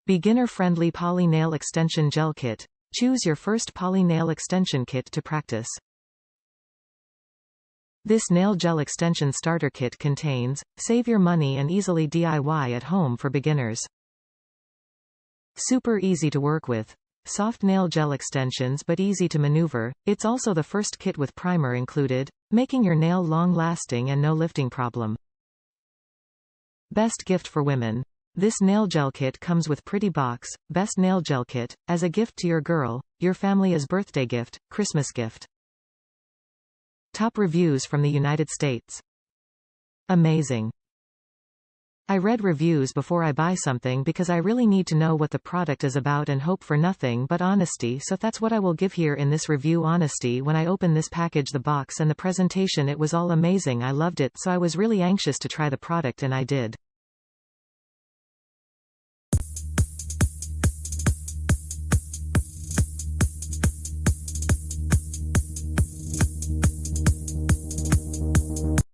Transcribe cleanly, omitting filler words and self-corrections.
Beginner-friendly poly nail extension gel kit. Choose your first poly nail extension kit to practice. This nail gel extension starter kit contains, save your money and easily DIY at home for beginners. Super easy to work with. Soft nail gel extensions but easy to maneuver. It's also the first kit with primer included, making your nail long-lasting and no lifting problem. Best gift for women. This nail gel kit comes with pretty box, best nail gel kit, as a gift to your girl, your family as birthday gift, Christmas gift. Top reviews from the United States. Amazing. I read reviews before I buy something because I really need to know what the product is about and hope for nothing but honesty, so that's what I will give here in this review. Honesty. When I opened this package, the box and the presentation, it was all amazing. I loved it, so I was really anxious to try the product and I did.